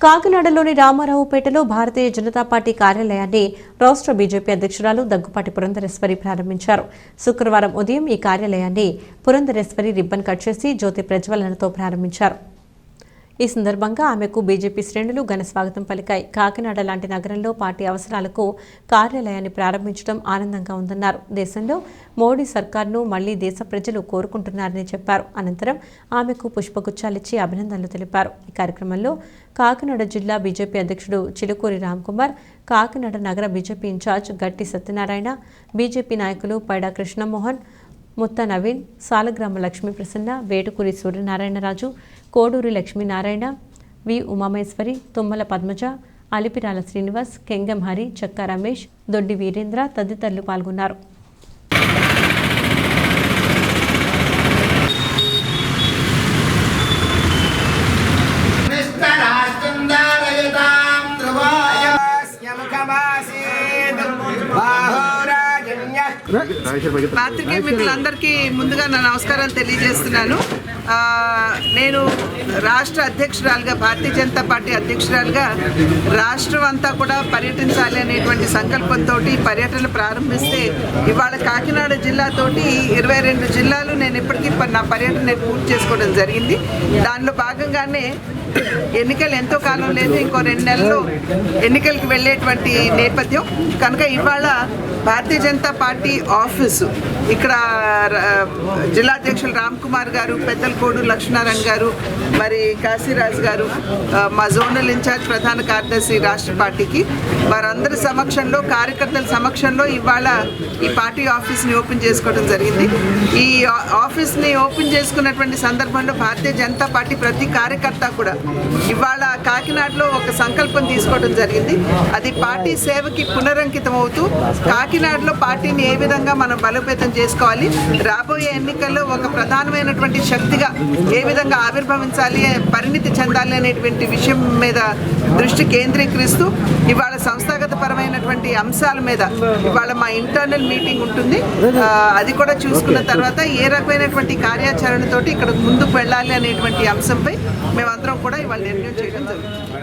కాకినాడలోని రామారావుపేటలో Bharatiya Janata party కార్యాలయాన్ని రాష్ట్ర BJP అధ్యక్షురాలు దగ్గుపాటి పురంధరేశ్వరి ప్రారంభించారు. శుక్రవారం ఉదయం ఈ కార్యాలయాన్ని పురంధరేశ్వరి రిబ్బన్ కట్ చేసి జ్యోతి ప్రజ్వలనతో ప్రారంభించారు. ఈ సందర్భంగా ఆమెకు బీజేపీ శ్రేణులు ఘన స్వాగతం పలికాయి. కాకినాడ లాంటి నగరంలో పార్టీ అవసరాలకు కార్యాలయాన్ని ప్రారంభించడం ఆనందంగా ఉందన్నారు. దేశంలో మోడీ సర్కార్ను మళ్లీ దేశ ప్రజలు కోరుకుంటున్నారని చెప్పారు. అనంతరం ఆమెకు పుష్పగుచ్చాలిచ్చి అభినందనలు తెలిపారు. ఈ కార్యక్రమంలో కాకినాడ జిల్లా బీజేపీ అధ్యక్షుడు చిలుకూరి రామ్కుమార్, కాకినాడ నగర బీజేపీ ఇన్ఛార్జ్ గట్టి సత్యనారాయణ, బీజేపీ నాయకులు పైడా కృష్ణమోహన్, ముత్త నవీన్, సాలగ్రామ లక్ష్మీ ప్రసన్న, వేటుకూరి సూర్యనారాయణరాజు, కోడూరి లక్ష్మీనారాయణ, వి ఉమామేశ్వరి, తుమ్మల పద్మజ, అలిపిరాల శ్రీనివాస్, కెంగం హరి, చక్కా రమేష్, దొడ్డి వీరేంద్ర తదితరులు పాల్గొన్నారు. పాత్రికేయ మిత్రులందరికీ ముందుగా నా నమస్కారాలు తెలియజేస్తున్నాను. నేను రాష్ట్ర అధ్యక్షురాలుగా, భారతీయ జనతా పార్టీ అధ్యక్షురాలుగా రాష్ట్రం అంతా కూడా పర్యటించాలి అనేటువంటి సంకల్పంతో పర్యటన ప్రారంభిస్తే ఇవాళ కాకినాడ జిల్లాతోటి 22 జిల్లాలు నేను ఇప్పటికీ నా పర్యటన పూర్తి చేసుకోవడం జరిగింది. దానిలో భాగంగానే ఎన్నికలు ఎంతో కాలం లేదు, ఇంకో 2 నెలల్లో ఎన్నికలకు వెళ్ళేటువంటి నేపథ్యం కనుక ఇవాళ భారతీయ జనతా పార్టీ ఆఫీసు ఇక్కడ జిల్లా అధ్యక్షులు రామ్ కుమార్ గారు, పెద్దల కోడూరు లక్ష్మీనారాయణ గారు, మరి కాశీరాజు గారు, మా జోనల్ ఇన్ఛార్జ్ ప్రధాన కార్యదర్శి రాష్ట్ర పార్టీకి వారందరి సమక్షంలో, కార్యకర్తల సమక్షంలో ఇవాళ ఈ పార్టీ ఆఫీస్ని ఓపెన్ చేసుకోవడం జరిగింది. ఈ ఆఫీస్ని ఓపెన్ చేసుకున్నటువంటి సందర్భంలో భారతీయ జనతా పార్టీ ప్రతి కార్యకర్త కూడా ఇవాళ కాకినాడలో ఒక సంకల్పం తీసుకోవడం జరిగింది. అది పార్టీ సేవకి పునరంకితం అవుతూ కాకినాడలో పార్టీని ఏ విధంగా మనం బలోపేతం చేసుకోవాలి, రాబోయే ఎన్నికల్లో ఒక ప్రధానమైనటువంటి శక్తిగా ఏ విధంగా ఆవిర్భవించాలి, పరిణితి చెందాలి అనేటువంటి విషయం మీద దృష్టి కేంద్రీకరిస్తూ ఇవాళ సంస్థాగత పరమైనటువంటి అంశాల మీద ఇవాళ మా ఇంటర్నల్ మీటింగ్ ఉంటుంది. అది కూడా చూసుకున్న తర్వాత ఏ రకమైనటువంటి కార్యాచరణతోటి ఇక్కడ ముందుకు వెళ్ళాలి అనేటువంటి అంశంపై మేమందరం కూడా ఇవాళ నిర్ణయం చేయడం జరుగుతుంది.